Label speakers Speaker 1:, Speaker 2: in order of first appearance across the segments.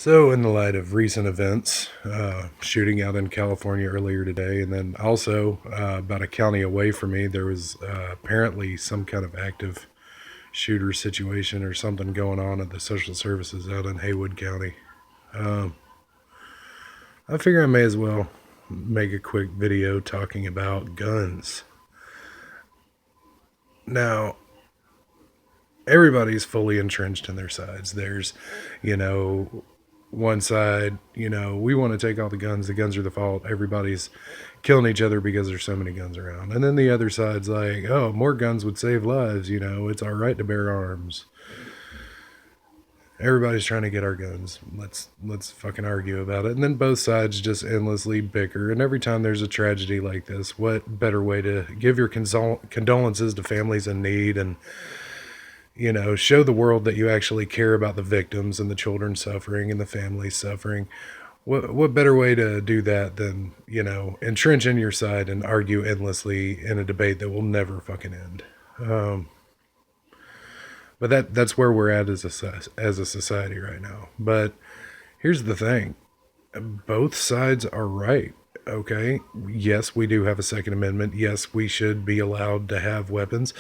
Speaker 1: So, in the light of recent events, shooting out in California earlier today, and then also about a county away from me, there was apparently some kind of active shooter situation or something going on at the social services out in Haywood County. Um, I figure I may as well make a quick video talking about guns. Now, everybody's fully entrenched in their sides. There's, you know, one side, we want to take all the guns. The guns are the fault. Everybody's killing each other because there's so many guns around. And then the other side's like, oh, more guns would save lives. It's our right to bear arms. Everybody's trying to get our guns. Let's fucking argue about it. And then both sides just endlessly bicker. And every time there's a tragedy like this, what better way to give your condolences to families in need and show the world that you actually care about the victims and the children suffering and the families suffering. What better way to do that than, entrench in your side and argue endlessly in a debate that will never fucking end. But that's where we're at as a society right now. But here's the thing. Both sides are right. Okay. Yes, we do have a Second Amendment. Yes, we should be allowed to have weapons.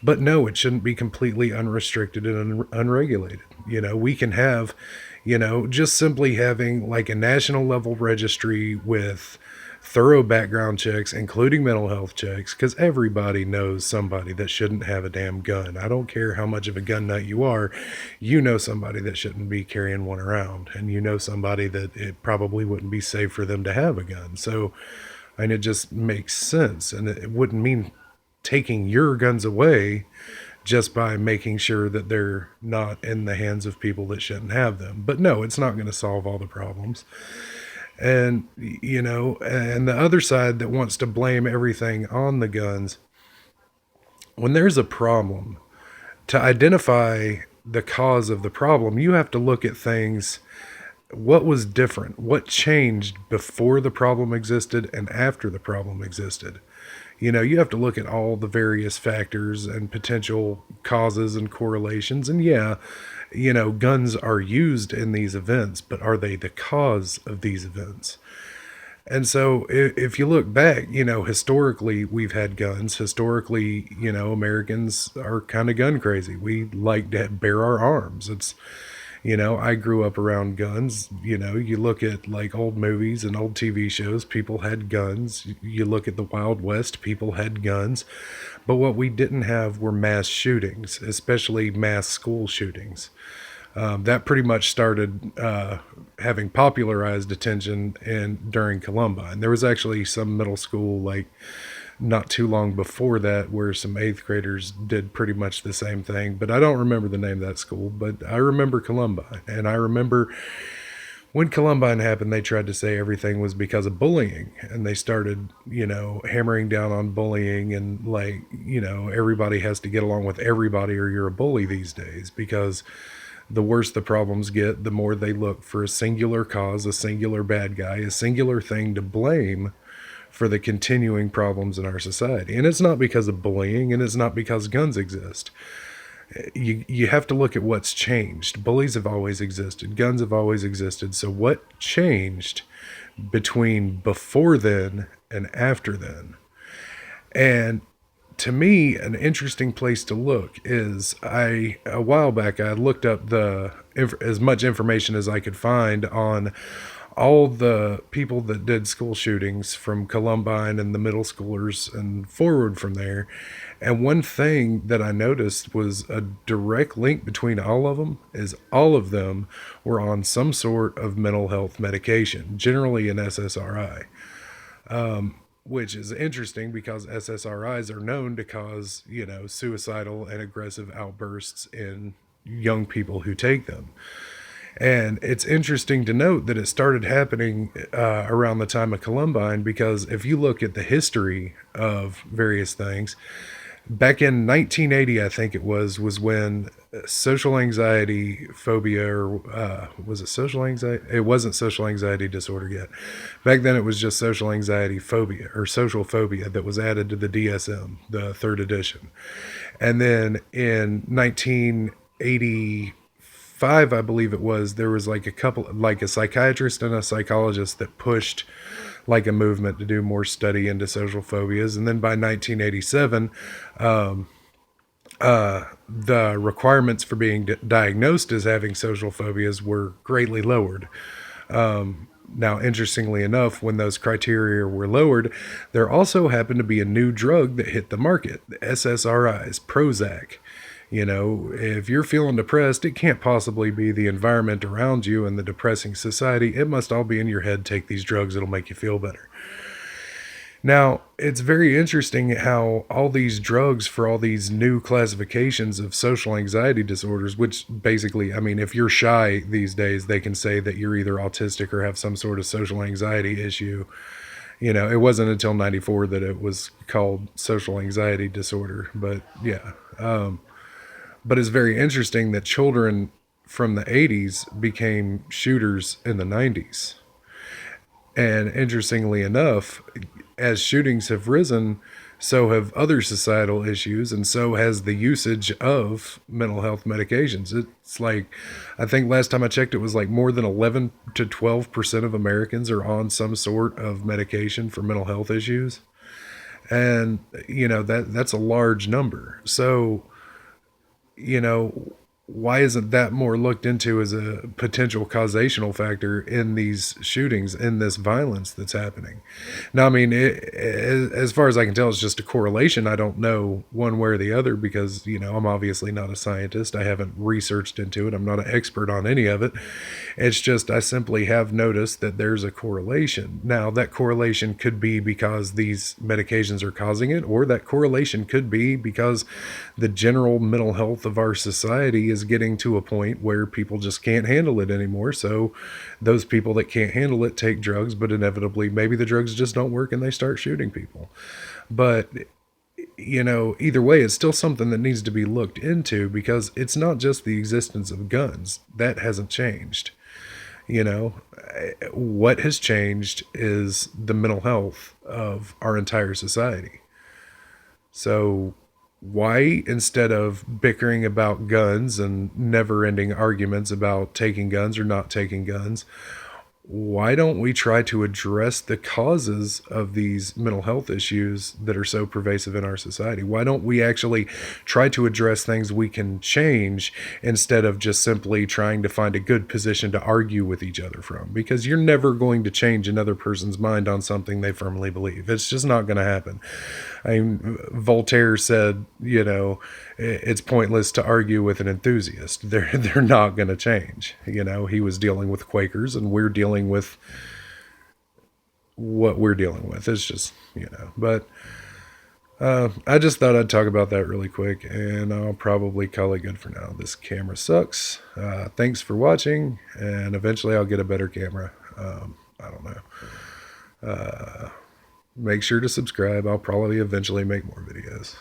Speaker 1: But no, it shouldn't be completely unrestricted and unregulated. We can have, just simply having like a national level registry with thorough background checks, including mental health checks, because everybody knows somebody that shouldn't have a damn gun. I don't care how much of a gun nut you are, you know somebody that shouldn't be carrying one around, and you know somebody that it probably wouldn't be safe for them to have a gun. So, and it just makes sense, and it wouldn't mean taking your guns away just by making sure that they're not in the hands of people that shouldn't have them. But no, it's not going to solve all the problems. And, and the other side that wants to blame everything on the guns, when there's a problem, to identify the cause of the problem, you have to look at things. What was different? What changed before the problem existed and after the problem existed? You have to look at all the various factors and potential causes and correlations. And yeah, guns are used in these events, but are they the cause of these events? And so if you look back, historically, we've had guns. Historically, Americans are kind of gun crazy. We like to bear our arms. I grew up around guns. You look at like old movies and old TV shows, people had guns. You look at the Wild West, people had guns. But what we didn't have were mass shootings, especially mass school shootings. That pretty much started having popularized attention during Columbine. There was actually some middle school, like not too long before that, where some eighth graders did pretty much the same thing. But I don't remember the name of that school, but I remember Columbine. And I remember when Columbine happened, they tried to say everything was because of bullying. And they started, hammering down on bullying and like, everybody has to get along with everybody or you're a bully these days, because the worse the problems get, the more they look for a singular cause, a singular bad guy, a singular thing to blame for the continuing problems in our society. And it's not because of bullying, and it's not because guns exist. You have to look at what's changed. Bullies have always existed. Guns have always existed. So what changed between before then and after then? And to me, an interesting place to look is a while back I looked up as much information as I could find on all the people that did school shootings from Columbine and the middle schoolers and forward from there. And one thing that I noticed was a direct link between all of them is all of them were on some sort of mental health medication, generally an SSRI. Which is interesting because SSRIs are known to cause, suicidal and aggressive outbursts in young people who take them. And it's interesting to note that it started happening around the time of Columbine, because if you look at the history of various things, back in 1980, I think it was when social anxiety phobia, or was it social anxiety? It wasn't social anxiety disorder yet. Back then, it was just social anxiety phobia or social phobia that was added to the DSM, the third edition. And then in 1985, 1995, I believe it was, there was like a couple, like a psychiatrist and a psychologist that pushed like a movement to do more study into social phobias. And then by 1987, the requirements for being diagnosed as having social phobias were greatly lowered. Now, interestingly enough, when those criteria were lowered, there also happened to be a new drug that hit the market, the SSRIs, Prozac. You know, if you're feeling depressed, it can't possibly be the environment around you and the depressing society. It must all be in your head. Take these drugs, it'll make you feel better. Now, it's very interesting how all these drugs for all these new classifications of social anxiety disorders, which basically, I mean, if you're shy these days, they can say that you're either autistic or have some sort of social anxiety issue. You know, it wasn't until 94 that it was called social anxiety disorder. But yeah. But it's very interesting that children from the 80s became shooters in the 90s. And interestingly enough, as shootings have risen, so have other societal issues, and so has the usage of mental health medications. It's like, I think last time I checked, it was like more than 11 to 12% of Americans are on some sort of medication for mental health issues. And, you know, that's a large number. So, you know, why isn't that more looked into as a potential causational factor in these shootings, in this violence that's happening? Now, I mean, as far as I can tell, it's just a correlation. I don't know one way or the other because, you know, I'm obviously not a scientist. I haven't researched into it. I'm not an expert on any of it. It's just I simply have noticed that there's a correlation. Now, that correlation could be because these medications are causing it, or that correlation could be because the general mental health of our society is getting to a point where people just can't handle it anymore. So those people that can't handle it take drugs, but inevitably maybe the drugs just don't work and they start shooting people. But you know, either way, it's still something that needs to be looked into because it's not just the existence of guns. That hasn't changed. You know, what has changed is the mental health of our entire society. So why, instead of bickering about guns and never ending arguments about taking guns or not taking guns, why don't we try to address the causes of these mental health issues that are so pervasive in our society? Why don't we actually try to address things we can change instead of just simply trying to find a good position to argue with each other from? Because you're never going to change another person's mind on something they firmly believe. It's just not going to happen. I mean, Voltaire said, you know, it's pointless to argue with an enthusiast. They're not going to change. You know, he was dealing with Quakers, and we're dealing with what we're dealing with. It's just, you know, but I just thought I'd talk about that really quick, and I'll probably call it good for now. This camera sucks. Thanks for watching, and eventually I'll get a better camera. I don't know. Make sure to subscribe. I'll probably eventually make more videos.